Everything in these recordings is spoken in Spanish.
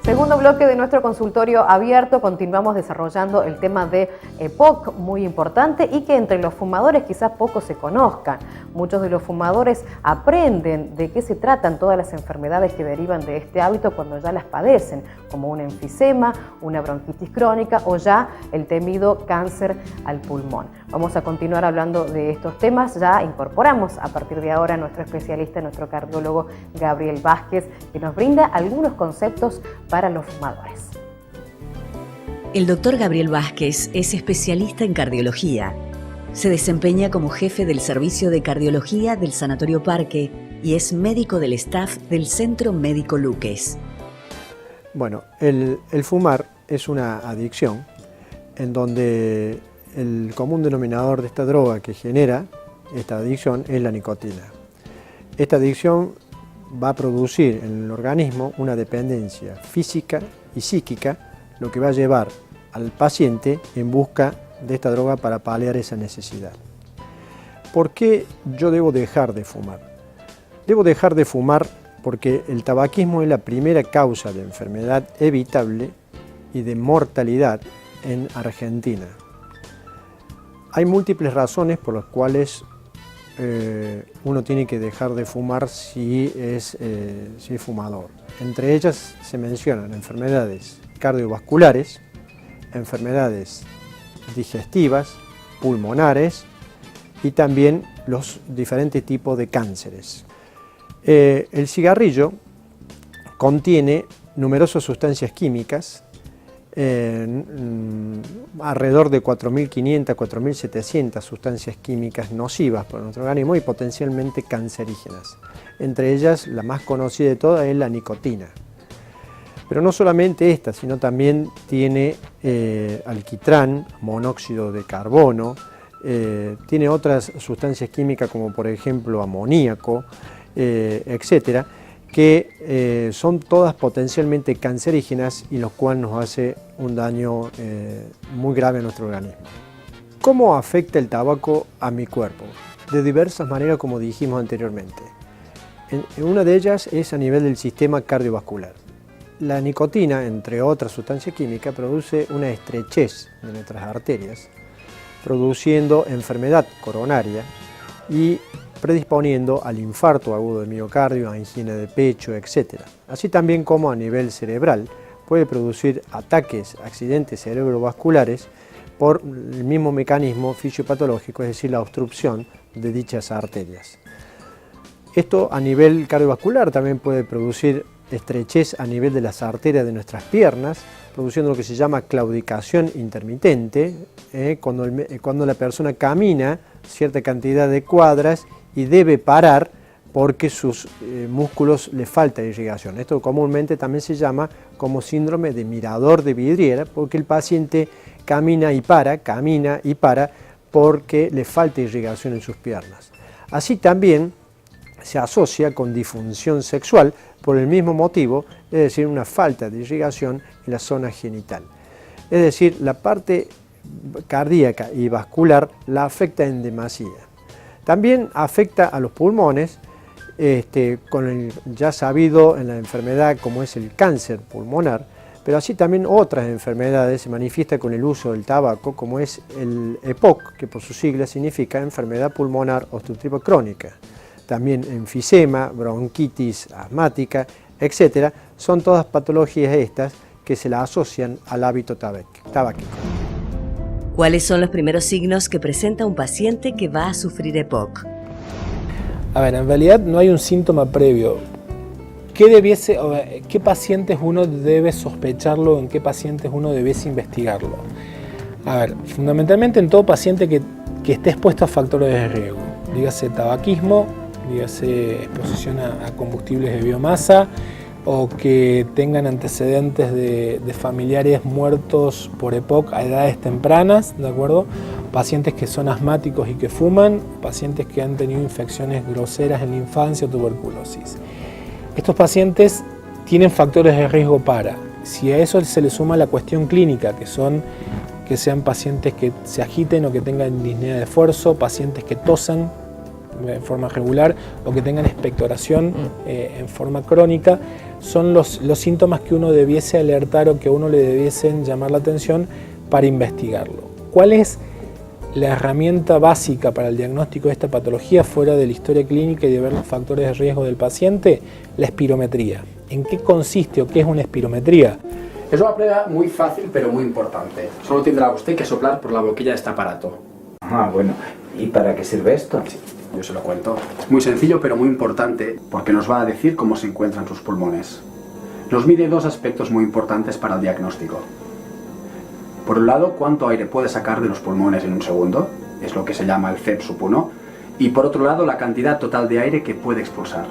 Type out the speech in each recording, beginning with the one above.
Segundo bloque de nuestro consultorio abierto, continuamos desarrollando el tema de EPOC, muy importante y que entre los fumadores quizás poco se conozcan. Muchos de los fumadores aprenden de qué se tratan todas las enfermedades que derivan de este hábito cuando ya las padecen, como un enfisema, una bronquitis crónica o ya el temido cáncer al pulmón. Vamos a continuar hablando de estos temas. Ya incorporamos a partir de ahora a nuestro especialista, nuestro cardiólogo Gabriel Vázquez, que nos brinda algunos conceptos para los fumadores. El doctor Gabriel Vázquez es especialista en cardiología. Se desempeña como jefe del servicio de cardiología del Sanatorio Parque y es médico del staff del Centro Médico Luques. Bueno, el fumar es una adicción en donde el común denominador de esta droga que genera esta adicción es la nicotina. Esta adicción va a producir en el organismo una dependencia física y psíquica, lo que va a llevar al paciente en busca de esta droga para paliar esa necesidad. ¿Por qué yo debo dejar de fumar? Debo dejar de fumar porque el tabaquismo es la primera causa de enfermedad evitable y de mortalidad en Argentina. Hay múltiples razones por las cuales uno tiene que dejar de fumar si es fumador. Entre ellas se mencionan enfermedades cardiovasculares, enfermedades digestivas, pulmonares y también los diferentes tipos de cánceres. El cigarrillo contiene numerosas sustancias químicas, alrededor de 4.500 a 4.700 sustancias químicas nocivas para nuestro organismo y potencialmente cancerígenas. Entre ellas, la más conocida de todas es la nicotina. Pero no solamente esta, sino también tiene alquitrán, monóxido de carbono, tiene otras sustancias químicas como por ejemplo amoníaco, etcétera, que son todas potencialmente cancerígenas y los cuales nos hace un daño muy grave a nuestro organismo. ¿Cómo afecta el tabaco a mi cuerpo? De diversas maneras, como dijimos anteriormente. Una de ellas es a nivel del sistema cardiovascular. La nicotina, entre otras sustancias químicas, produce una estrechez de nuestras arterias, produciendo enfermedad coronaria y predisponiendo al infarto agudo de miocardio, angina de pecho, etc. Así también como a nivel cerebral puede producir ataques, accidentes cerebrovasculares por el mismo mecanismo fisiopatológico, es decir, la obstrucción de dichas arterias. Esto a nivel cardiovascular también puede producir estrechez a nivel de las arterias de nuestras piernas, produciendo lo que se llama claudicación intermitente, cuando la persona camina cierta cantidad de cuadras y debe parar porque sus músculos le falta irrigación. Esto comúnmente también se llama como síndrome de mirador de vidriera, porque el paciente camina y para porque le falta irrigación en sus piernas. Así también se asocia con disfunción sexual por el mismo motivo, es decir, una falta de irrigación en la zona genital. Es decir, la parte cardíaca y vascular la afecta en demasía. También afecta a los pulmones, con el ya sabido en la enfermedad como es el cáncer pulmonar, pero así también otras enfermedades se manifiesta con el uso del tabaco, como es el EPOC, que por sus siglas significa enfermedad pulmonar obstructiva crónica. También enfisema, bronquitis asmática, etc. Son todas patologías estas que se la asocian al hábito tabáquico. ¿Cuáles son los primeros signos que presenta un paciente que va a sufrir EPOC? A ver, en realidad no hay un síntoma previo. ¿Qué pacientes uno debe sospecharlo? ¿En qué pacientes uno debiese investigarlo? A ver, fundamentalmente en todo paciente que esté expuesto a factores de riesgo. Dígase tabaquismo, dígase exposición a combustibles de biomasa, o que tengan antecedentes de familiares muertos por EPOC a edades tempranas, ¿de acuerdo? Pacientes que son asmáticos y que fuman, pacientes que han tenido infecciones groseras en la infancia o tuberculosis. Estos pacientes tienen factores de riesgo para, si a eso se le suma la cuestión clínica, que sean pacientes que se agiten o que tengan disnea de esfuerzo, pacientes que tosan en forma regular o que tengan expectoración en forma crónica, son los síntomas que uno debiese alertar o que a uno le debiesen llamar la atención para investigarlo. ¿Cuál es la herramienta básica para el diagnóstico de esta patología fuera de la historia clínica y de ver los factores de riesgo del paciente? La espirometría. ¿En qué consiste o qué es una espirometría? Es una prueba muy fácil pero muy importante. Solo tendrá usted que soplar por la boquilla de este aparato. Ah, bueno. ¿Y para qué sirve esto? Sí, yo se lo cuento. Es muy sencillo pero muy importante porque nos va a decir cómo se encuentran sus pulmones. Nos mide dos aspectos muy importantes para el diagnóstico. Por un lado, cuánto aire puede sacar de los pulmones en un segundo, es lo que se llama el FEP_1, y por otro lado, la cantidad total de aire que puede expulsar.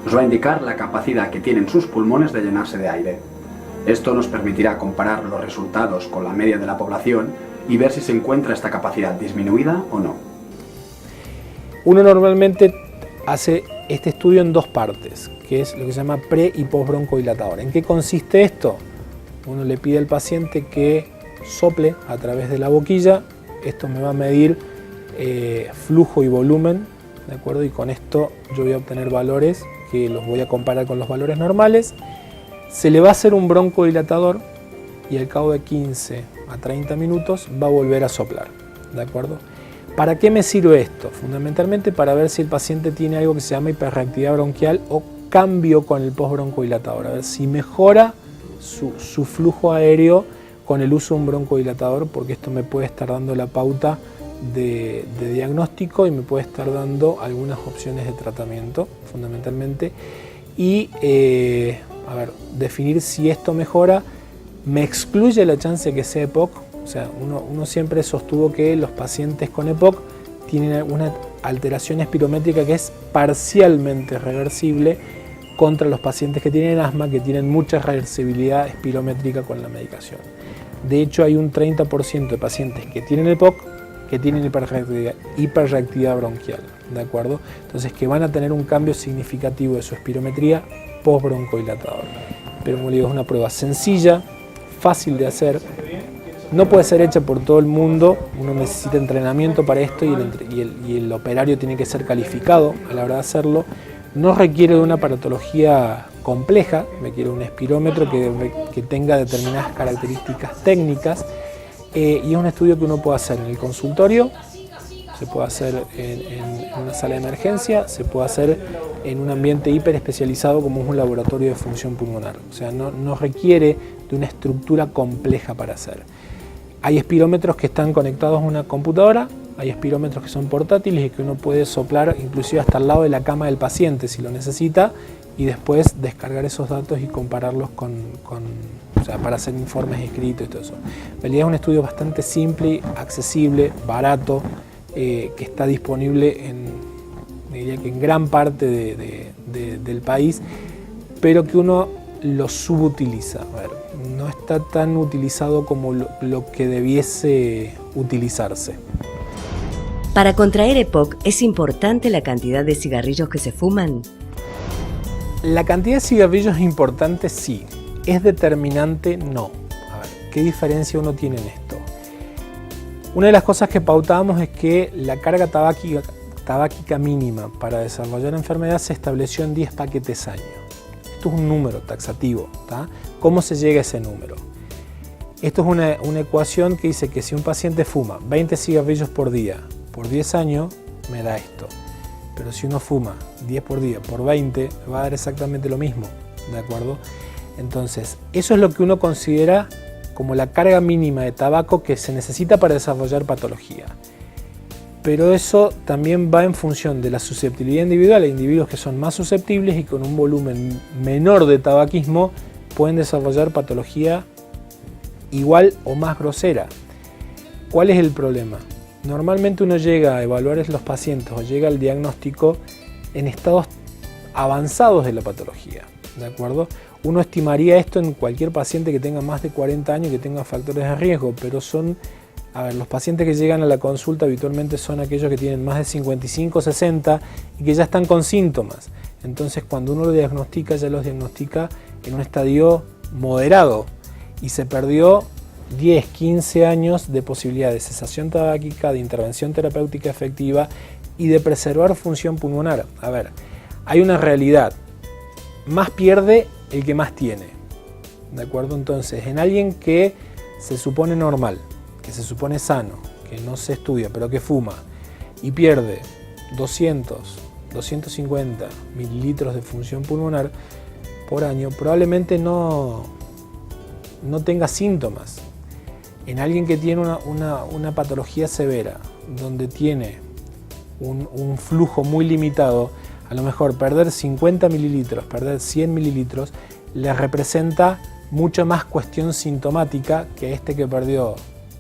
Nos va a indicar la capacidad que tienen sus pulmones de llenarse de aire. Esto nos permitirá comparar los resultados con la media de la población y ver si se encuentra esta capacidad disminuida o no. Uno normalmente hace este estudio en dos partes, que es lo que se llama pre- y postbroncodilatador. ¿En qué consiste esto? Uno le pide al paciente que sople a través de la boquilla. Esto me va a medir flujo y volumen, ¿de acuerdo? Y con esto yo voy a obtener valores que los voy a comparar con los valores normales. Se le va a hacer un broncodilatador y al cabo de 15 a 30 minutos va a volver a soplar, ¿de acuerdo? ¿Para qué me sirve esto? Fundamentalmente para ver si el paciente tiene algo que se llama hiperreactividad bronquial o cambio con el postbroncodilatador, a ver si mejora su flujo aéreo con el uso de un broncodilatador, porque esto me puede estar dando la pauta de diagnóstico y me puede estar dando algunas opciones de tratamiento, fundamentalmente, y definir si esto mejora. Me excluye la chance de que sea EPOC, o sea, uno siempre sostuvo que los pacientes con EPOC tienen una alteración espirométrica que es parcialmente reversible contra los pacientes que tienen asma, que tienen mucha reversibilidad espirométrica con la medicación. De hecho, hay un 30% de pacientes que tienen EPOC que tienen hiperreactividad bronquial, ¿de acuerdo? Entonces, que van a tener un cambio significativo de su espirometría postbroncodilatador. Pero como le digo, es una prueba sencilla, fácil de hacer, no puede ser hecha por todo el mundo, uno necesita entrenamiento para esto y el operario tiene que ser calificado a la hora de hacerlo. No requiere de una aparatología compleja, requiere un espirómetro que tenga determinadas características técnicas y es un estudio que uno puede hacer en el consultorio, se puede hacer en una sala de emergencia, se puede hacer en un ambiente hiper especializado como es un laboratorio de función pulmonar. O sea, no requiere de una estructura compleja para hacer. Hay espirómetros que están conectados a una computadora, hay espirómetros que son portátiles y que uno puede soplar inclusive hasta al lado de la cama del paciente si lo necesita y después descargar esos datos y compararlos o sea, para hacer informes escritos y todo eso. En realidad es un estudio bastante simple, accesible, barato, que está disponible en gran parte del país, pero que uno lo subutiliza. No está tan utilizado como lo que debiese utilizarse. Para contraer EPOC, ¿es importante la cantidad de cigarrillos que se fuman? La cantidad de cigarrillos es importante, sí. ¿Es determinante? No. A ver, ¿qué diferencia uno tiene en esto? Una de las cosas que pautábamos es que la carga tabáquica mínima para desarrollar enfermedad se estableció en 10 paquetes año. Esto es un número taxativo, ¿tá? ¿Cómo se llega a ese número? Esto es una ecuación que dice que si un paciente fuma 20 cigarrillos por día por 10 años, me da esto. Pero si uno fuma 10 por día por 20, va a dar exactamente lo mismo, ¿de acuerdo? Entonces, eso es lo que uno considera como la carga mínima de tabaco que se necesita para desarrollar patología. Pero eso también va en función de la susceptibilidad individual. Hay individuos que son más susceptibles y con un volumen menor de tabaquismo pueden desarrollar patología igual o más grosera. ¿Cuál es el problema? Normalmente uno llega a evaluar a los pacientes o llega al diagnóstico en estados avanzados de la patología, ¿de acuerdo? Uno estimaría esto en cualquier paciente que tenga más de 40 años y que tenga factores de riesgo, pero los pacientes que llegan a la consulta habitualmente son aquellos que tienen más de 55, 60 y que ya están con síntomas. Entonces, cuando uno lo diagnostica, ya los diagnostica en un estadio moderado y se perdió 10, 15 años de posibilidad de cesación tabáquica, de intervención terapéutica efectiva, y de preservar función pulmonar. A ver, hay una realidad, más pierde el que más tiene, ¿de acuerdo? Entonces, en alguien que se supone normal, que se supone sano, que no se estudia, pero que fuma, y pierde 250 mililitros de función pulmonar por año, probablemente no tenga síntomas. En alguien que tiene una patología severa, donde tiene un flujo muy limitado, a lo mejor perder 50 mililitros, perder 100 mililitros, le representa mucho más cuestión sintomática que este que perdió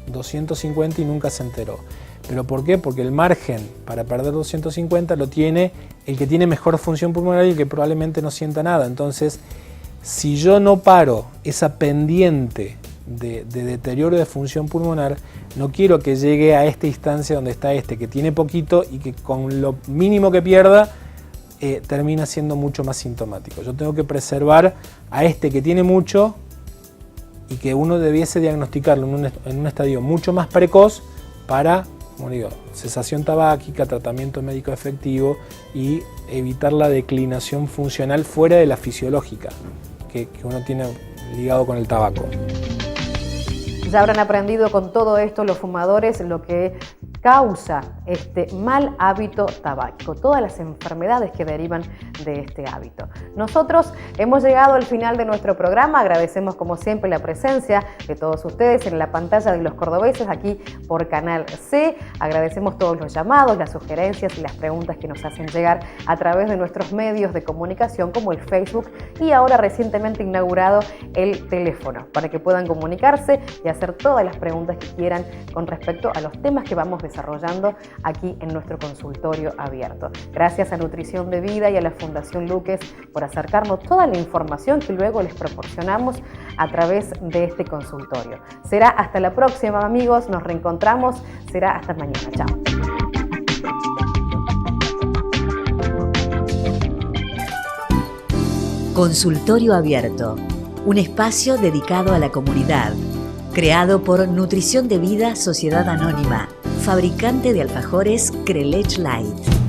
250 y nunca se enteró. ¿Pero por qué? Porque el margen para perder 250 lo tiene el que tiene mejor función pulmonar y el que probablemente no sienta nada. Entonces, si yo no paro esa pendiente de deterioro de función pulmonar, no quiero que llegue a esta instancia donde está este que tiene poquito y que con lo mínimo que pierda termina siendo mucho más sintomático. Yo tengo que preservar a este que tiene mucho y que uno debiese diagnosticarlo en un estadio mucho más precoz para, como digo, cesación tabáquica, tratamiento médico efectivo y evitar la declinación funcional fuera de la fisiológica que uno tiene ligado con el tabaco. Ya habrán aprendido con todo esto los fumadores lo que causa este mal hábito tabáquico, todas las enfermedades que derivan de este hábito. Nosotros hemos llegado al final de nuestro programa, agradecemos como siempre la presencia de todos ustedes en la pantalla de Los Cordobeses aquí por Canal C, agradecemos todos los llamados, las sugerencias y las preguntas que nos hacen llegar a través de nuestros medios de comunicación como el Facebook y ahora recientemente inaugurado el teléfono para que puedan comunicarse y hacer todas las preguntas que quieran con respecto a los temas que vamos desarrollando aquí en nuestro consultorio abierto. Gracias a Nutrición de Vida y a la Fundación Luques por acercarnos toda la información que luego les proporcionamos a través de este consultorio. Será hasta la próxima, amigos, nos reencontramos, será hasta mañana. Chao. Consultorio Abierto, un espacio dedicado a la comunidad, creado por Nutrición de Vida Sociedad Anónima, fabricante de alfajores Crelech Light.